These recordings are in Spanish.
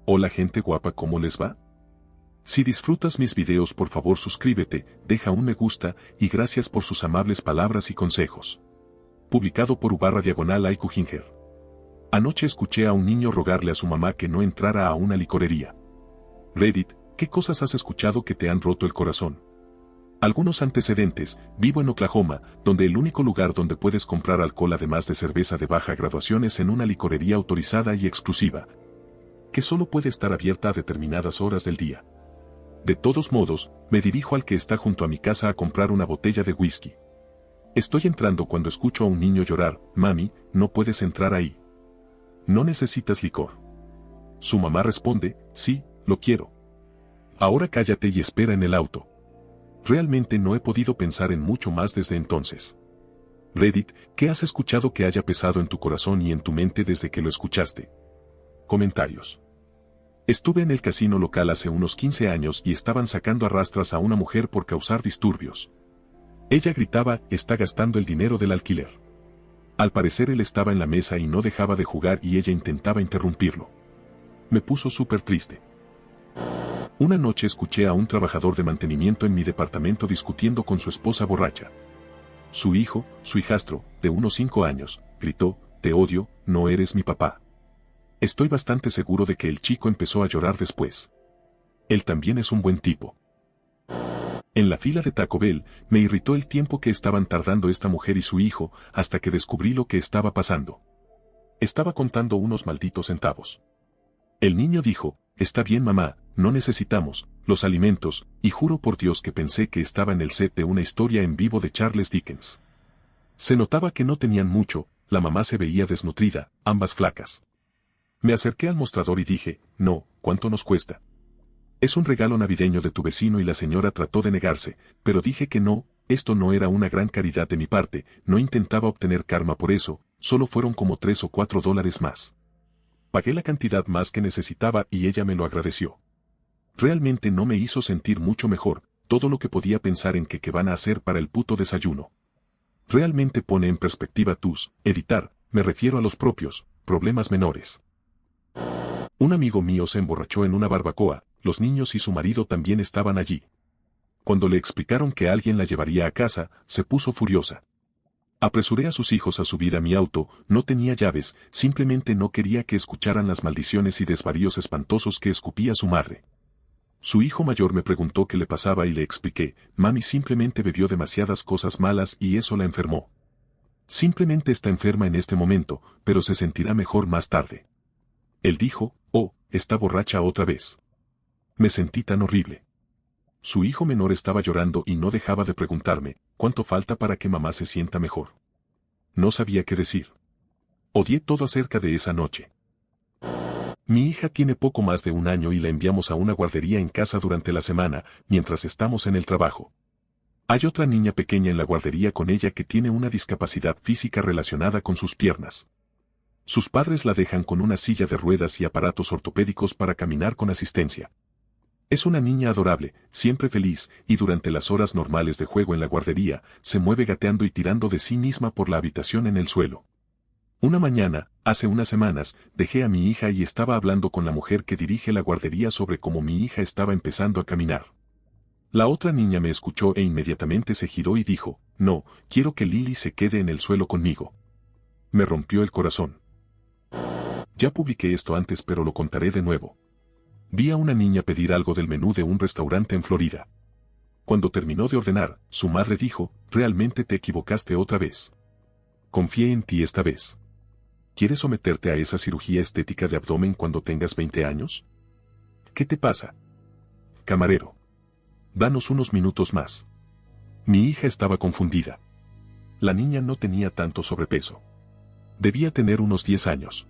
Hola gente guapa, ¿cómo les va? Si disfrutas mis videos, por favor suscríbete, deja un me gusta y gracias por sus amables palabras y consejos. Publicado por /Aiku-Ginger. Anoche escuché a un niño rogarle a su mamá que no entrara a una licorería. Reddit, ¿qué cosas has escuchado que te han roto el corazón? Algunos antecedentes: vivo en Oklahoma, donde el único lugar donde puedes comprar alcohol además de cerveza de baja graduación es en una licorería autorizada y exclusiva, que solo puede estar abierta a determinadas horas del día. De todos modos, me dirijo al que está junto a mi casa a comprar una botella de whisky. Estoy entrando cuando escucho a un niño llorar: mami, no puedes entrar ahí. ¿No necesitas licor? Su mamá responde: sí, lo quiero. Ahora cállate y espera en el auto. Realmente no he podido pensar en mucho más desde entonces. Reddit, ¿qué has escuchado que haya pesado en tu corazón y en tu mente desde que lo escuchaste? Comentarios. Estuve en el casino local hace unos 15 años y estaban sacando a rastras a una mujer por causar disturbios. Ella gritaba: está gastando el dinero del alquiler. Al parecer él estaba en la mesa y no dejaba de jugar y ella intentaba interrumpirlo. Me puso súper triste. Una noche escuché a un trabajador de mantenimiento en mi departamento discutiendo con su esposa borracha. Su hijastro, de unos 5 años, gritó: te odio, no eres mi papá. Estoy bastante seguro de que el chico empezó a llorar después. Él también es un buen tipo. En la fila de Taco Bell, me irritó el tiempo que estaban tardando esta mujer y su hijo, hasta que descubrí lo que estaba pasando. Estaba contando unos malditos centavos. El niño dijo: está bien mamá, no necesitamos los alimentos, y juro por Dios que pensé que estaba en el set de una historia en vivo de Charles Dickens. Se notaba que no tenían mucho, la mamá se veía desnutrida, ambas flacas. Me acerqué al mostrador y dije: no, ¿cuánto nos cuesta? Es un regalo navideño de tu vecino, y la señora trató de negarse, pero dije que no, esto no era una gran caridad de mi parte, no intentaba obtener karma por eso, solo fueron como $3 o $4 más. Pagué la cantidad más que necesitaba y ella me lo agradeció. Realmente no me hizo sentir mucho mejor, todo lo que podía pensar en que van a hacer para el puto desayuno. Realmente pone en perspectiva me refiero a los propios problemas menores. Un amigo mío se emborrachó en una barbacoa, los niños y su marido también estaban allí. Cuando le explicaron que alguien la llevaría a casa, se puso furiosa. Apresuré a sus hijos a subir a mi auto, no tenía llaves, simplemente no quería que escucharan las maldiciones y desvaríos espantosos que escupía su madre. Su hijo mayor me preguntó qué le pasaba y le expliqué: mami simplemente bebió demasiadas cosas malas y eso la enfermó. Simplemente está enferma en este momento, pero se sentirá mejor más tarde. Él dijo: oh, está borracha otra vez. Me sentí tan horrible. Su hijo menor estaba llorando y no dejaba de preguntarme: ¿cuánto falta para que mamá se sienta mejor? No sabía qué decir. Odié todo acerca de esa noche. Mi hija tiene poco más de 1 año y la enviamos a una guardería en casa durante la semana, mientras estamos en el trabajo. Hay otra niña pequeña en la guardería con ella que tiene una discapacidad física relacionada con sus piernas. Sus padres la dejan con una silla de ruedas y aparatos ortopédicos para caminar con asistencia. Es una niña adorable, siempre feliz, y durante las horas normales de juego en la guardería, se mueve gateando y tirando de sí misma por la habitación en el suelo. Una mañana, hace unas semanas, dejé a mi hija y estaba hablando con la mujer que dirige la guardería sobre cómo mi hija estaba empezando a caminar. La otra niña me escuchó e inmediatamente se giró y dijo: no, quiero que Lily se quede en el suelo conmigo. Me rompió el corazón. Ya publiqué esto antes, pero lo contaré de nuevo. Vi a una niña pedir algo del menú de un restaurante en Florida. Cuando terminó de ordenar, su madre dijo: realmente te equivocaste otra vez. Confié en ti esta vez. ¿Quieres someterte a esa cirugía estética de abdomen cuando tengas 20 años? ¿Qué te pasa? Camarero. Danos unos minutos más. Mi hija estaba confundida. La niña no tenía tanto sobrepeso. Debía tener unos 10 años.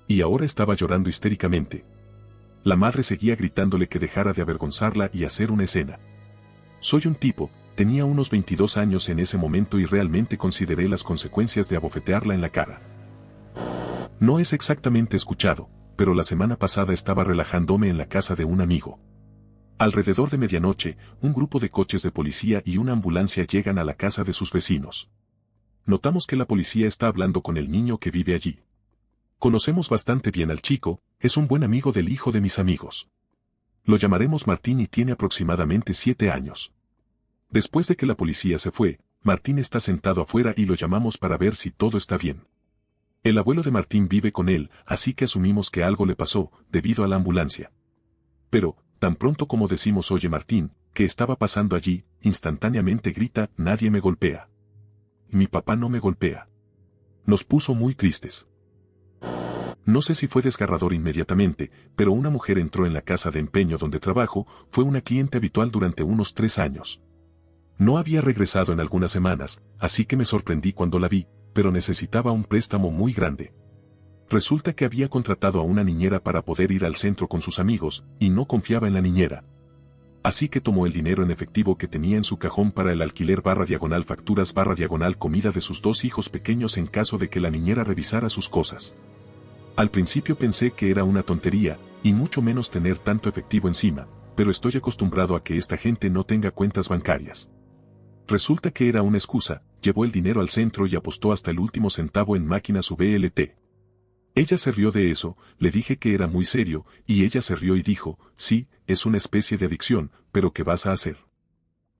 Y ahora estaba llorando histéricamente. La madre seguía gritándole que dejara de avergonzarla y hacer una escena. Soy un tipo, tenía unos 22 años en ese momento y realmente consideré las consecuencias de abofetearla en la cara. No es exactamente escuchado, pero la semana pasada estaba relajándome en la casa de un amigo. Alrededor de medianoche, un grupo de coches de policía y una ambulancia llegan a la casa de sus vecinos. Notamos que la policía está hablando con el niño que vive allí. Conocemos bastante bien al chico, es un buen amigo del hijo de mis amigos. Lo llamaremos Martín y tiene aproximadamente 7 años. Después de que la policía se fue, Martín está sentado afuera y lo llamamos para ver si todo está bien. El abuelo de Martín vive con él, así que asumimos que algo le pasó, debido a la ambulancia. Pero, tan pronto como decimos oye Martín, ¿qué estaba pasando allí? Instantáneamente grita, nadie me golpea. Mi papá no me golpea. Nos puso muy tristes. No sé si fue desgarrador inmediatamente, pero una mujer entró en la casa de empeño donde trabajo, fue una cliente habitual durante unos 3 años. No había regresado en algunas semanas, así que me sorprendí cuando la vi, pero necesitaba un préstamo muy grande. Resulta que había contratado a una niñera para poder ir al centro con sus amigos, y no confiaba en la niñera. Así que tomó el dinero en efectivo que tenía en su cajón para el alquiler / facturas / comida de sus 2 hijos pequeños en caso de que la niñera revisara sus cosas. Al principio pensé que era una tontería, y mucho menos tener tanto efectivo encima, pero estoy acostumbrado a que esta gente no tenga cuentas bancarias. Resulta que era una excusa, llevó el dinero al centro y apostó hasta el último centavo en máquinas VLT. Ella se rió de eso, le dije que era muy serio, y ella se rió y dijo, sí, es una especie de adicción, pero ¿qué vas a hacer?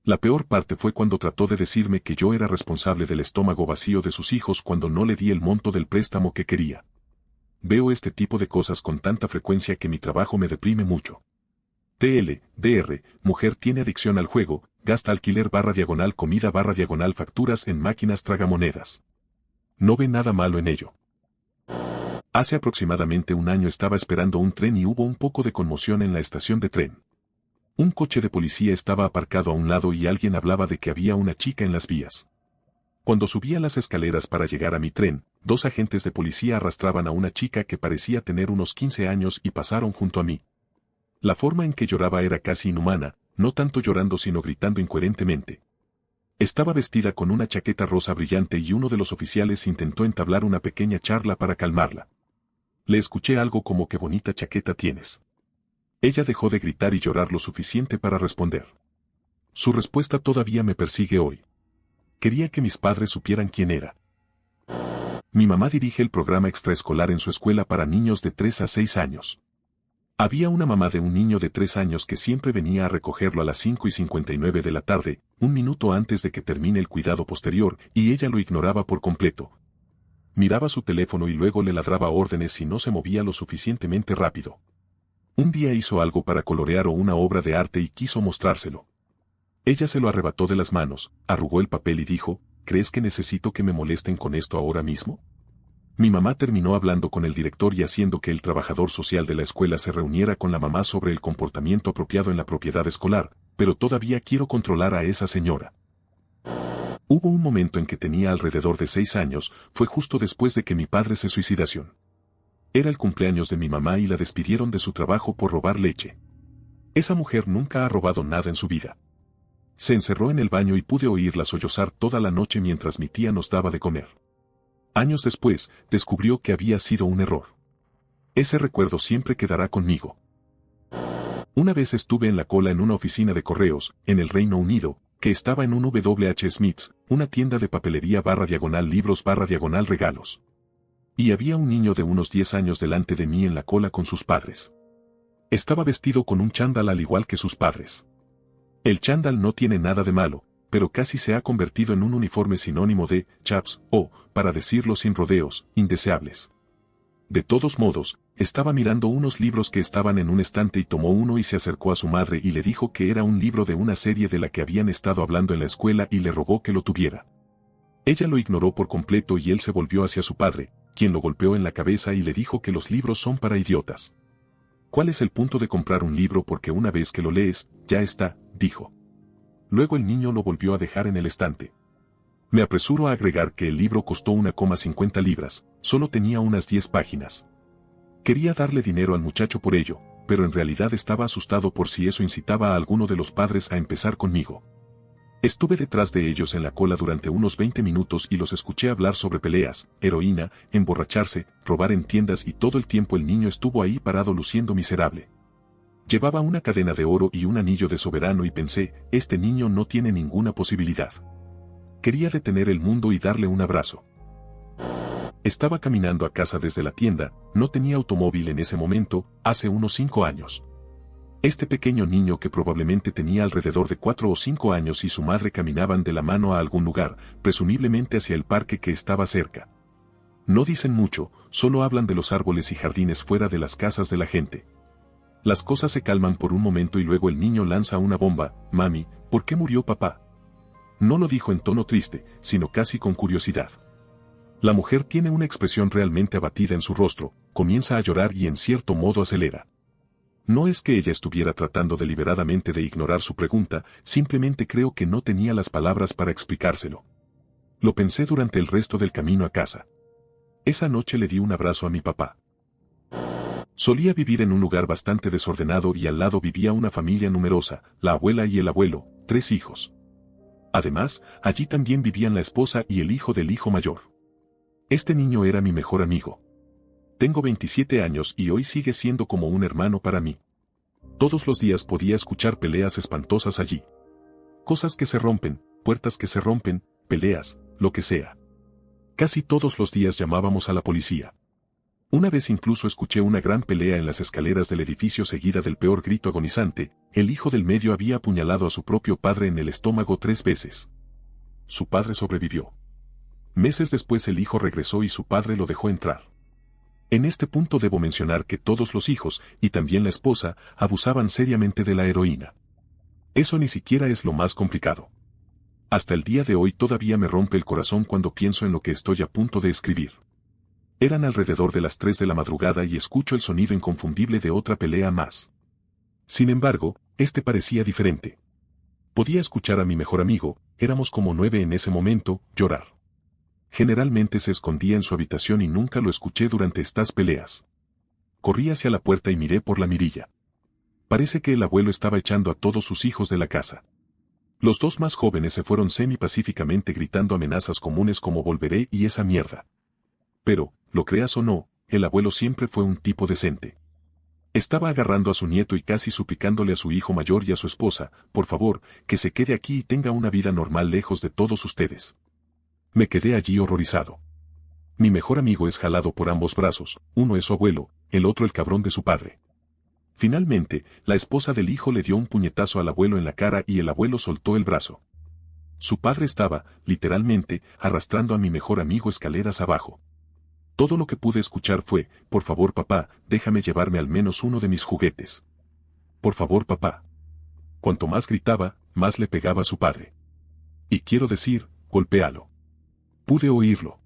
La peor parte fue cuando trató de decirme que yo era responsable del estómago vacío de sus hijos cuando no le di el monto del préstamo que quería. Veo este tipo de cosas con tanta frecuencia que mi trabajo me deprime mucho. Dr. Mujer tiene adicción al juego, gasta alquiler / comida / facturas en máquinas tragamonedas. No ve nada malo en ello. Hace aproximadamente un año estaba esperando un tren y hubo un poco de conmoción en la estación de tren. Un coche de policía estaba aparcado a un lado y alguien hablaba de que había una chica en las vías. Cuando subía las escaleras para llegar a mi tren, 2 agentes de policía arrastraban a una chica que parecía tener unos 15 años y pasaron junto a mí. La forma en que lloraba era casi inhumana, no tanto llorando sino gritando incoherentemente. Estaba vestida con una chaqueta rosa brillante y uno de los oficiales intentó entablar una pequeña charla para calmarla. Le escuché algo como «qué bonita chaqueta tienes». Ella dejó de gritar y llorar lo suficiente para responder. Su respuesta todavía me persigue hoy. Quería que mis padres supieran quién era. Mi mamá dirige el programa extraescolar en su escuela para niños de 3 a 6 años. Había una mamá de un niño de 3 años que siempre venía a recogerlo a las 5:59 de la tarde, un minuto antes de que termine el cuidado posterior, y ella lo ignoraba por completo. Miraba su teléfono y luego le ladraba órdenes si no se movía lo suficientemente rápido. Un día hizo algo para colorear o una obra de arte y quiso mostrárselo. Ella se lo arrebató de las manos, arrugó el papel y dijo, ¿crees que necesito que me molesten con esto ahora mismo? Mi mamá terminó hablando con el director y haciendo que el trabajador social de la escuela se reuniera con la mamá sobre el comportamiento apropiado en la propiedad escolar, pero todavía quiero controlar a esa señora. Hubo un momento en que tenía alrededor de 6 años, fue justo después de que mi padre se suicidase. Era el cumpleaños de mi mamá y la despidieron de su trabajo por robar leche. Esa mujer nunca ha robado nada en su vida. Se encerró en el baño y pude oírla sollozar toda la noche mientras mi tía nos daba de comer. Años después, descubrió que había sido un error. Ese recuerdo siempre quedará conmigo. Una vez estuve en la cola en una oficina de correos, en el Reino Unido, que estaba en un WH Smith's, una tienda de papelería / libros / regalos. Y había un niño de unos 10 años delante de mí en la cola con sus padres. Estaba vestido con un chándal al igual que sus padres. El chándal no tiene nada de malo, pero casi se ha convertido en un uniforme sinónimo de chaps o, para decirlo sin rodeos, indeseables. De todos modos, estaba mirando unos libros que estaban en un estante y tomó uno y se acercó a su madre y le dijo que era un libro de una serie de la que habían estado hablando en la escuela y le rogó que lo tuviera. Ella lo ignoró por completo y él se volvió hacia su padre, quien lo golpeó en la cabeza y le dijo que los libros son para idiotas. ¿Cuál es el punto de comprar un libro porque una vez que lo lees, ya está?, dijo. Luego el niño lo volvió a dejar en el estante. Me apresuro a agregar que el libro costó 1,50 libras, solo tenía unas 10 páginas. Quería darle dinero al muchacho por ello, pero en realidad estaba asustado por si eso incitaba a alguno de los padres a empezar conmigo. Estuve detrás de ellos en la cola durante unos 20 minutos y los escuché hablar sobre peleas, heroína, emborracharse, robar en tiendas y todo el tiempo el niño estuvo ahí parado luciendo miserable. Llevaba una cadena de oro y un anillo de soberano y pensé, este niño no tiene ninguna posibilidad. Quería detener el mundo y darle un abrazo. Estaba caminando a casa desde la tienda, no tenía automóvil en ese momento, hace unos 5 años. Este pequeño niño que probablemente tenía alrededor de 4 o 5 años y su madre caminaban de la mano a algún lugar, presumiblemente hacia el parque que estaba cerca. No dicen mucho, solo hablan de los árboles y jardines fuera de las casas de la gente. Las cosas se calman por un momento y luego el niño lanza una bomba: «Mami, ¿por qué murió papá?». No lo dijo en tono triste, sino casi con curiosidad. La mujer tiene una expresión realmente abatida en su rostro, comienza a llorar y en cierto modo acelera. No es que ella estuviera tratando deliberadamente de ignorar su pregunta, simplemente creo que no tenía las palabras para explicárselo. Lo pensé durante el resto del camino a casa. Esa noche le di un abrazo a mi papá. Solía vivir en un lugar bastante desordenado y al lado vivía una familia numerosa, la abuela y el abuelo, 3 hijos. Además, allí también vivían la esposa y el hijo del hijo mayor. Este niño era mi mejor amigo. Tengo 27 años y hoy sigue siendo como un hermano para mí. Todos los días podía escuchar peleas espantosas allí. Cosas que se rompen, puertas que se rompen, peleas, lo que sea. Casi todos los días llamábamos a la policía. Una vez incluso escuché una gran pelea en las escaleras del edificio seguida del peor grito agonizante: el hijo del medio había apuñalado a su propio padre en el estómago 3 veces. Su padre sobrevivió. Meses después el hijo regresó y su padre lo dejó entrar. En este punto debo mencionar que todos los hijos, y también la esposa, abusaban seriamente de la heroína. Eso ni siquiera es lo más complicado. Hasta el día de hoy todavía me rompe el corazón cuando pienso en lo que estoy a punto de escribir. Eran alrededor de las 3 de la madrugada y escucho el sonido inconfundible de otra pelea más. Sin embargo, este parecía diferente. Podía escuchar a mi mejor amigo, éramos como 9 en ese momento, llorar. Generalmente se escondía en su habitación y nunca lo escuché durante estas peleas. Corrí hacia la puerta y miré por la mirilla. Parece que el abuelo estaba echando a todos sus hijos de la casa. Los 2 más jóvenes se fueron semi-pacíficamente gritando amenazas comunes como «volveré» y esa mierda. Pero, lo creas o no, el abuelo siempre fue un tipo decente. Estaba agarrando a su nieto y casi suplicándole a su hijo mayor y a su esposa: «Por favor, que se quede aquí y tenga una vida normal lejos de todos ustedes». Me quedé allí horrorizado. Mi mejor amigo es jalado por ambos brazos, uno es su abuelo, el otro el cabrón de su padre. Finalmente, la esposa del hijo le dio un puñetazo al abuelo en la cara y el abuelo soltó el brazo. Su padre estaba, literalmente, arrastrando a mi mejor amigo escaleras abajo. Todo lo que pude escuchar fue: «Por favor papá, déjame llevarme al menos uno de mis juguetes. Por favor papá». Cuanto más gritaba, más le pegaba a su padre. Y quiero decir, golpéalo. Pude oírlo.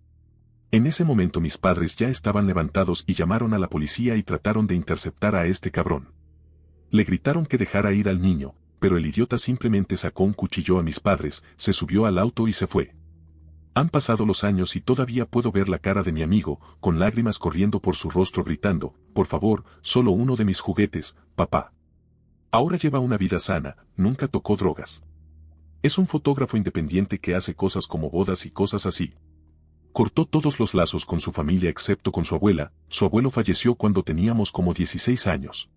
En ese momento mis padres ya estaban levantados y llamaron a la policía y trataron de interceptar a este cabrón. Le gritaron que dejara ir al niño, pero el idiota simplemente sacó un cuchillo a mis padres, se subió al auto y se fue. Han pasado los años y todavía puedo ver la cara de mi amigo, con lágrimas corriendo por su rostro gritando: «Por favor, solo uno de mis juguetes, papá». Ahora lleva una vida sana, nunca tocó drogas. Es un fotógrafo independiente que hace cosas como bodas y cosas así. Cortó todos los lazos con su familia excepto con su abuela. Su abuelo falleció cuando teníamos como 16 años.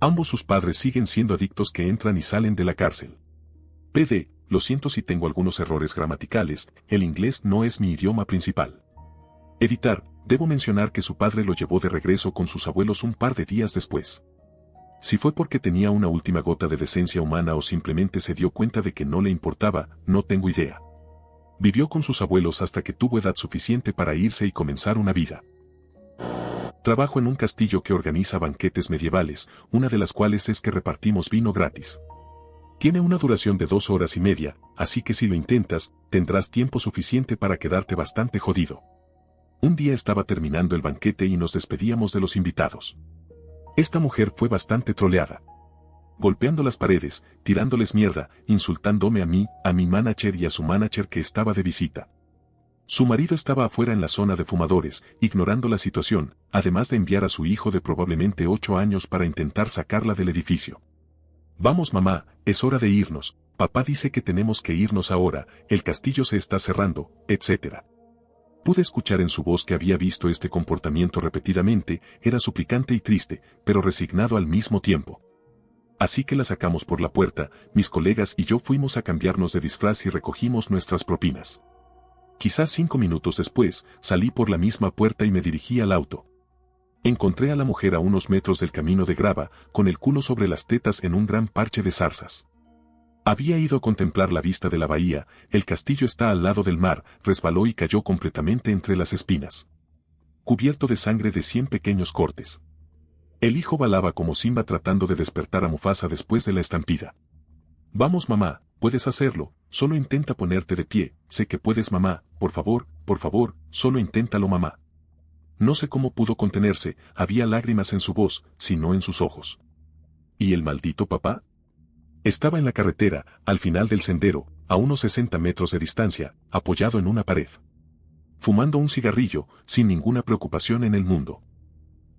Ambos sus padres siguen siendo adictos que entran y salen de la cárcel. PD, lo siento si tengo algunos errores gramaticales, el inglés no es mi idioma principal. Editar, debo mencionar que su padre lo llevó de regreso con sus abuelos un par de días después. Si fue porque tenía una última gota de decencia humana o simplemente se dio cuenta de que no le importaba, no tengo idea. Vivió con sus abuelos hasta que tuvo edad suficiente para irse y comenzar una vida. Trabajo en un castillo que organiza banquetes medievales, una de las cuales es que repartimos vino gratis. Tiene una duración de 2 horas y media, así que si lo intentas, tendrás tiempo suficiente para quedarte bastante jodido. Un día estaba terminando el banquete y nos despedíamos de los invitados. Esta mujer fue bastante troleada. Golpeando las paredes, tirándoles mierda, insultándome a mí, a mi manager y a su manager que estaba de visita. Su marido estaba afuera en la zona de fumadores, ignorando la situación, además de enviar a su hijo de probablemente 8 años para intentar sacarla del edificio. «Vamos mamá, es hora de irnos, papá dice que tenemos que irnos ahora, el castillo se está cerrando», etc. Pude escuchar en su voz que había visto este comportamiento repetidamente, era suplicante y triste, pero resignado al mismo tiempo. Así que la sacamos por la puerta, mis colegas y yo fuimos a cambiarnos de disfraz y recogimos nuestras propinas. Quizás 5 minutos después, salí por la misma puerta y me dirigí al auto. Encontré a la mujer a unos metros del camino de grava, con el culo sobre las tetas en un gran parche de zarzas. Había ido a contemplar la vista de la bahía, el castillo está al lado del mar, resbaló y cayó completamente entre las espinas. Cubierto de sangre de 100 pequeños cortes. El hijo balaba como Simba tratando de despertar a Mufasa después de la estampida. Vamos mamá, puedes hacerlo, solo intenta ponerte de pie, sé que puedes mamá, por favor, solo inténtalo mamá. No sé cómo pudo contenerse, había lágrimas en su voz, si no en sus ojos. ¿Y el maldito papá? Estaba en la carretera, al final del sendero, a unos 60 metros de distancia, apoyado en una pared. Fumando un cigarrillo, sin ninguna preocupación en el mundo.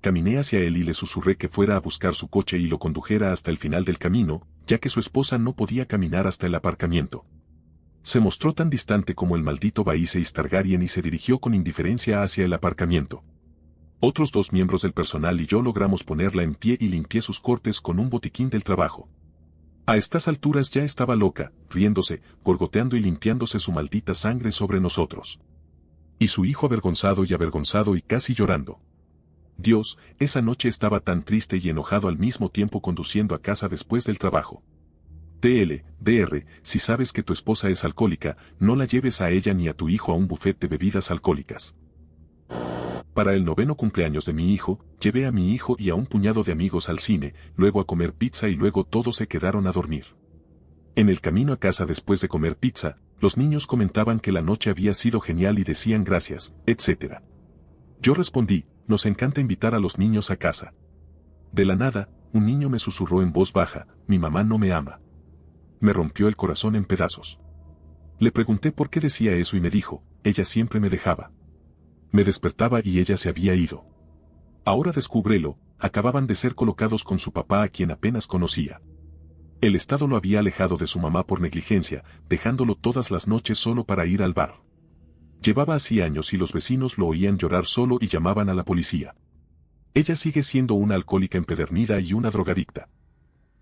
Caminé hacia él y le susurré que fuera a buscar su coche y lo condujera hasta el final del camino, ya que su esposa no podía caminar hasta el aparcamiento. Se mostró tan distante como el maldito Viserys Targaryen y se dirigió con indiferencia hacia el aparcamiento. Otros 2 miembros del personal y yo logramos ponerla en pie y limpié sus cortes con un botiquín del trabajo. A estas alturas ya estaba loca, riéndose, gorgoteando y limpiándose su maldita sangre sobre nosotros. Y su hijo avergonzado y casi llorando. Dios, esa noche estaba tan triste y enojado al mismo tiempo conduciendo a casa después del trabajo. Dr. Si sabes que tu esposa es alcohólica, no la lleves a ella ni a tu hijo a un buffet de bebidas alcohólicas. Para el 9º cumpleaños de mi hijo, llevé a mi hijo y a un puñado de amigos al cine, luego a comer pizza y luego todos se quedaron a dormir. En el camino a casa después de comer pizza, los niños comentaban que la noche había sido genial y decían gracias, etc. Yo respondí, nos encanta invitar a los niños a casa. De la nada, un niño me susurró en voz baja, mi mamá no me ama. Me rompió el corazón en pedazos. Le pregunté por qué decía eso y me dijo, ella siempre me dejaba. Me despertaba y ella se había ido. Ahora descúbrelo, acababan de ser colocados con su papá a quien apenas conocía. El Estado lo había alejado de su mamá por negligencia, dejándolo todas las noches solo para ir al bar. Llevaba así años y los vecinos lo oían llorar solo y llamaban a la policía. Ella sigue siendo una alcohólica empedernida y una drogadicta.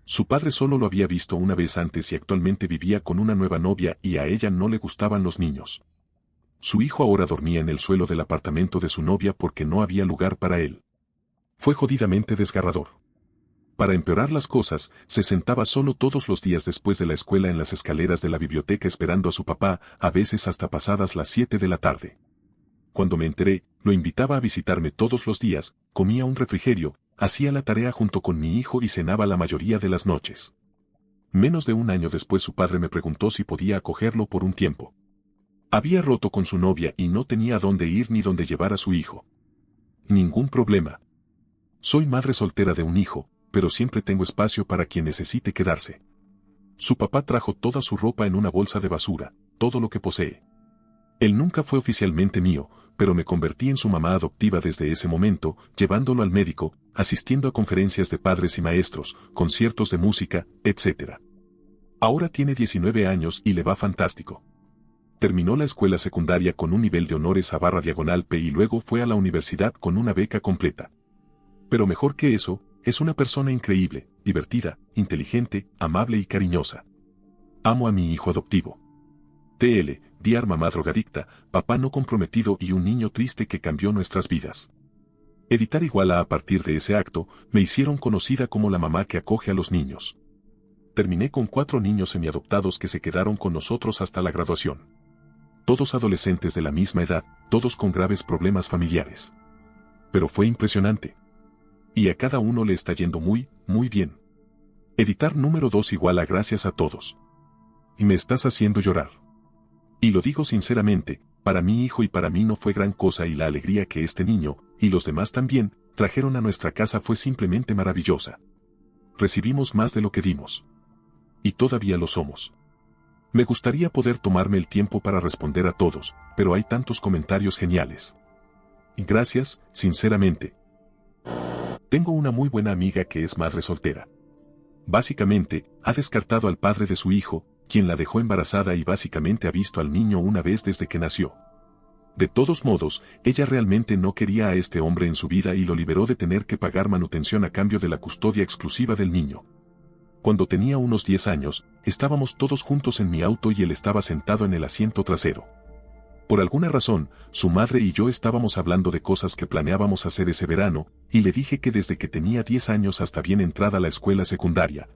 Su padre solo lo había visto una vez antes y actualmente vivía con una nueva novia y a ella no le gustaban los niños. Su hijo ahora dormía en el suelo del apartamento de su novia porque no había lugar para él. Fue jodidamente desgarrador. Para empeorar las cosas, se sentaba solo todos los días después de la escuela en las escaleras de la biblioteca esperando a su papá, a veces hasta pasadas las 7 de la tarde. Cuando me enteré, lo invitaba a visitarme todos los días, comía un refrigerio, hacía la tarea junto con mi hijo y cenaba la mayoría de las noches. Menos de un año después su padre me preguntó si podía acogerlo por un tiempo. Había roto con su novia y no tenía a dónde ir ni dónde llevar a su hijo. Ningún problema. Soy madre soltera de un hijo, pero siempre tengo espacio para quien necesite quedarse. Su papá trajo toda su ropa en una bolsa de basura, todo lo que posee. Él nunca fue oficialmente mío, pero me convertí en su mamá adoptiva desde ese momento, llevándolo al médico, asistiendo a conferencias de padres y maestros, conciertos de música, etc. Ahora tiene 19 años y le va fantástico. Terminó la escuela secundaria con un nivel de honores /P y luego fue a la universidad con una beca completa. Pero mejor que eso, es una persona increíble, divertida, inteligente, amable y cariñosa. Amo a mi hijo adoptivo. Dr. Mamá drogadicta, papá no comprometido y un niño triste que cambió nuestras vidas. Editar igual a partir de ese acto, me hicieron conocida como la mamá que acoge a los niños. Terminé con 4 niños semiadoptados que se quedaron con nosotros hasta la graduación. Todos adolescentes de la misma edad, todos con graves problemas familiares. Pero fue impresionante. Y a cada uno le está yendo muy, muy bien. Editar número 2 igual a gracias a todos. Y me estás haciendo llorar. Y lo digo sinceramente, para mi hijo y para mí no fue gran cosa y la alegría que este niño, y los demás también, trajeron a nuestra casa fue simplemente maravillosa. Recibimos más de lo que dimos. Y todavía lo somos. Me gustaría poder tomarme el tiempo para responder a todos, pero hay tantos comentarios geniales. Y gracias, sinceramente. Tengo una muy buena amiga que es madre soltera. Básicamente, ha descartado al padre de su hijo, quien la dejó embarazada y básicamente ha visto al niño una vez desde que nació. De todos modos, ella realmente no quería a este hombre en su vida y lo liberó de tener que pagar manutención a cambio de la custodia exclusiva del niño. Cuando tenía unos 10 años, estábamos todos juntos en mi auto y él estaba sentado en el asiento trasero. Por alguna razón, su madre y yo estábamos hablando de cosas que planeábamos hacer ese verano, y le dije que desde que tenía 10 años hasta bien entrada la escuela secundaria,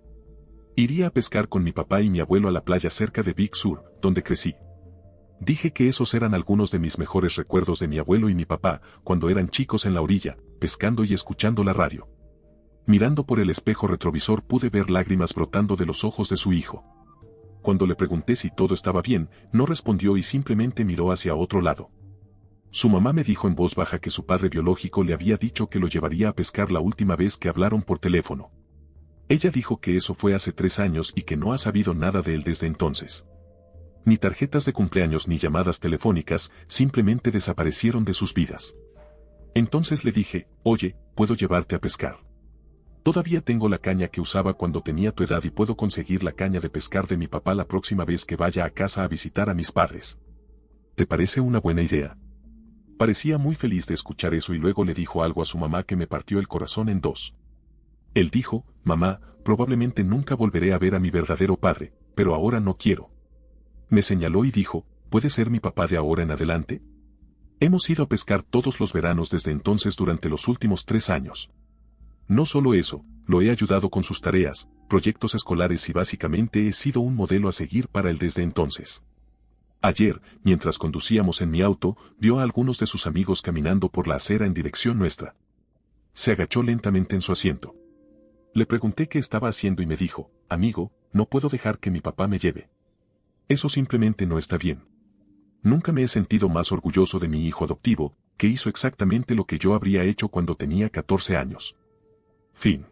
iría a pescar con mi papá y mi abuelo a la playa cerca de Big Sur, donde crecí. Dije que esos eran algunos de mis mejores recuerdos de mi abuelo y mi papá, cuando eran chicos en la orilla, pescando y escuchando la radio. Mirando por el espejo retrovisor pude ver lágrimas brotando de los ojos de su hijo. Cuando le pregunté si todo estaba bien, no respondió y simplemente miró hacia otro lado. Su mamá me dijo en voz baja que su padre biológico le había dicho que lo llevaría a pescar la última vez que hablaron por teléfono. Ella dijo que eso fue hace 3 años y que no ha sabido nada de él desde entonces. Ni tarjetas de cumpleaños ni llamadas telefónicas, simplemente desaparecieron de sus vidas. Entonces le dije, oye, ¿puedo llevarte a pescar? Todavía tengo la caña que usaba cuando tenía tu edad y puedo conseguir la caña de pescar de mi papá la próxima vez que vaya a casa a visitar a mis padres. ¿Te parece una buena idea? Parecía muy feliz de escuchar eso y luego le dijo algo a su mamá que me partió el corazón en dos. Él dijo, mamá, probablemente nunca volveré a ver a mi verdadero padre, pero ahora no quiero. Me señaló y dijo, ¿puede ser mi papá de ahora en adelante? Hemos ido a pescar todos los veranos desde entonces durante los últimos 3 años. No solo eso, lo he ayudado con sus tareas, proyectos escolares y básicamente he sido un modelo a seguir para él desde entonces. Ayer, mientras conducíamos en mi auto, vio a algunos de sus amigos caminando por la acera en dirección nuestra. Se agachó lentamente en su asiento. Le pregunté qué estaba haciendo y me dijo, amigo, no puedo dejar que mi papá me lleve. Eso simplemente no está bien. Nunca me he sentido más orgulloso de mi hijo adoptivo, que hizo exactamente lo que yo habría hecho cuando tenía 14 años. Fin.